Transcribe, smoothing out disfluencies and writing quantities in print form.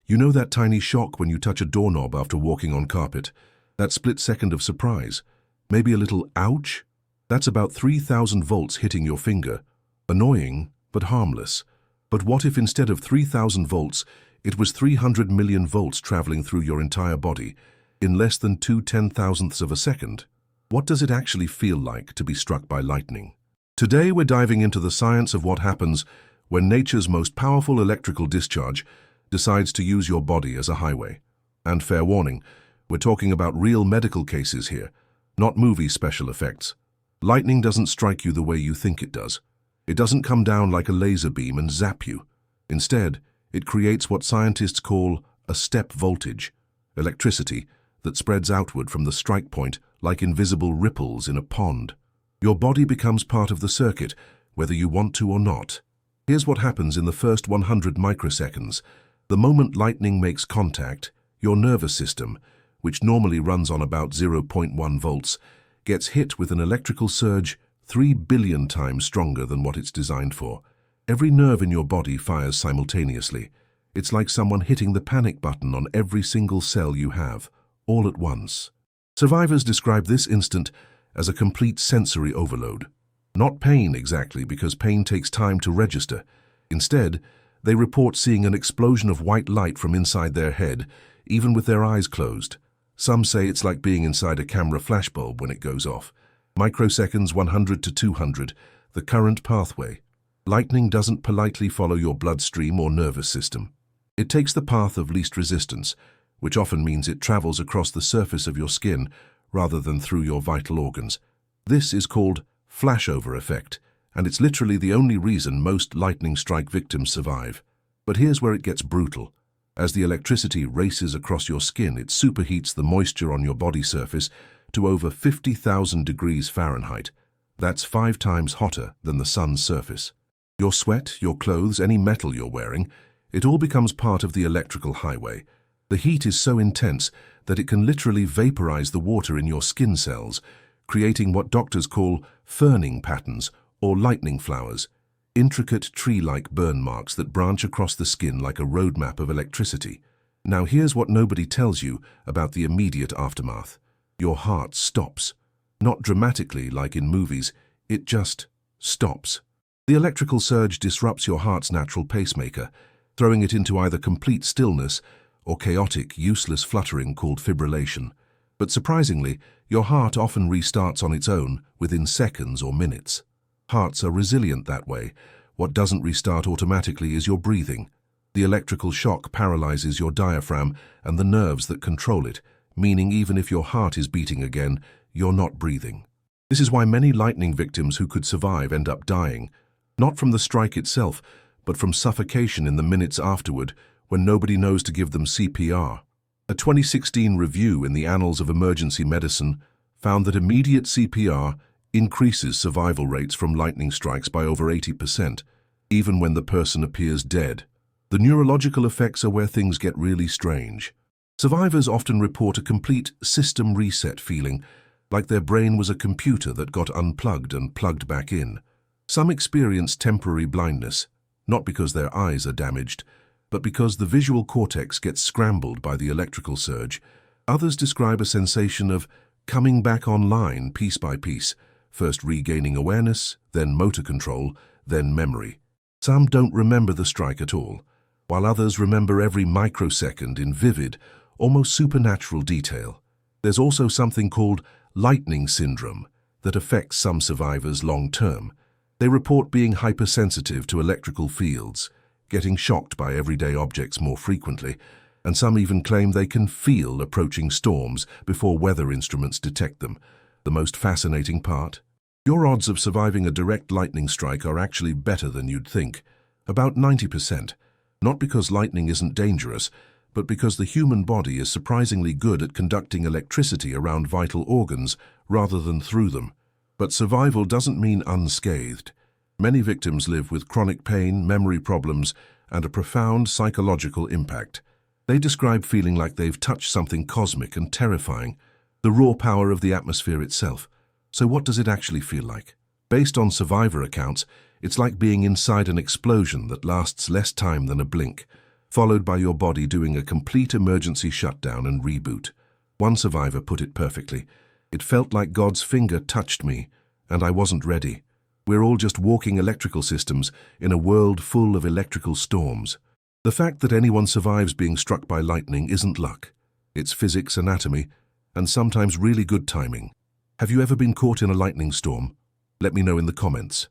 You know that tiny shock when you touch a doorknob after walking on carpet? That split second of surprise? Maybe a little ouch? That's about 3,000 volts hitting your finger. Annoying, but harmless. But what if instead of 3,000 volts, it was 300 million volts traveling through your entire body in less than 2/10,000ths of a second? What does it actually feel like to be struck by lightning? Today we're diving into the science of what happens when nature's most powerful electrical discharge decides to use your body as a highway. And fair warning, we're talking about real medical cases here, not movie special effects. Lightning doesn't strike you the way you think it does. It doesn't come down like a laser beam and zap you. Instead, it creates what scientists call a step voltage, electricity that spreads outward from the strike point like invisible ripples in a pond. Your body becomes part of the circuit, whether you want to or not. Here's what happens in the first 100 microseconds. The moment lightning makes contact, your nervous system, which normally runs on about 0.1 volts, gets hit with an electrical surge 3 billion times stronger than what it's designed for. Every nerve in your body fires simultaneously. It's like someone hitting the panic button on every single cell you have, all at once. Survivors describe this instant as a complete sensory overload. Not pain exactly, because pain takes time to register. Instead, they report seeing an explosion of white light from inside their head, even with their eyes closed. Some say it's like being inside a camera flashbulb when it goes off. Microseconds 100 to 200, the current pathway. Lightning doesn't politely follow your bloodstream or nervous system. It takes the path of least resistance, which often means it travels across the surface of your skin rather than through your vital organs. This is called flashover effect, and it's literally the only reason most lightning strike victims survive. But here's where it gets brutal. As the electricity races across your skin, it superheats the moisture on your body surface to over 50,000 degrees Fahrenheit. That's 5 times hotter than the sun's surface. Your sweat, your clothes, any metal you're wearing, it all becomes part of the electrical highway. The heat is so intense that it can literally vaporize the water in your skin cells, creating what doctors call ferning patterns or lightning flowers, intricate tree-like burn marks that branch across the skin like a roadmap of electricity. Now here's what nobody tells you about the immediate aftermath. Your heart stops. Not dramatically like in movies, it just stops. The electrical surge disrupts your heart's natural pacemaker, throwing it into either complete stillness or chaotic, useless fluttering called fibrillation. But surprisingly, your heart often restarts on its own within seconds or minutes. Hearts are resilient that way. What doesn't restart automatically is your breathing. The electrical shock paralyzes your diaphragm and the nerves that control it, meaning even if your heart is beating again, you're not breathing. This is why many lightning victims who could survive end up dying, not from the strike itself, but from suffocation in the minutes afterward when nobody knows to give them CPR. A 2016 review in the Annals of Emergency Medicine found that immediate CPR increases survival rates from lightning strikes by over 80%, even when the person appears dead. The neurological effects are where things get really strange. Survivors often report a complete system reset feeling, like their brain was a computer that got unplugged and plugged back in. Some experience temporary blindness, not because their eyes are damaged, but because the visual cortex gets scrambled by the electrical surge. Others describe a sensation of coming back online piece by piece, first regaining awareness, then motor control, then memory. Some don't remember the strike at all, while others remember every microsecond in vivid, almost supernatural detail. There's also something called lightning syndrome that affects some survivors long-term. They report being hypersensitive to electrical fields, getting shocked by everyday objects more frequently, and some even claim they can feel approaching storms before weather instruments detect them. The most fascinating part? Your odds of surviving a direct lightning strike are actually better than you'd think, about 90%. Not because lightning isn't dangerous, but because the human body is surprisingly good at conducting electricity around vital organs rather than through them. But survival doesn't mean unscathed. Many victims live with chronic pain, memory problems, and a profound psychological impact. They describe feeling like they've touched something cosmic and terrifying, the raw power of the atmosphere itself. So what does it actually feel like? Based on survivor accounts, it's like being inside an explosion that lasts less time than a blink. followed by your body doing a complete emergency shutdown and reboot. One survivor put it perfectly. It felt like God's finger touched me, and I wasn't ready. We're all just walking electrical systems in a world full of electrical storms. The fact that anyone survives being struck by lightning isn't luck. It's physics, anatomy, and sometimes really good timing. Have you ever been caught in a lightning storm? Let me know in the comments.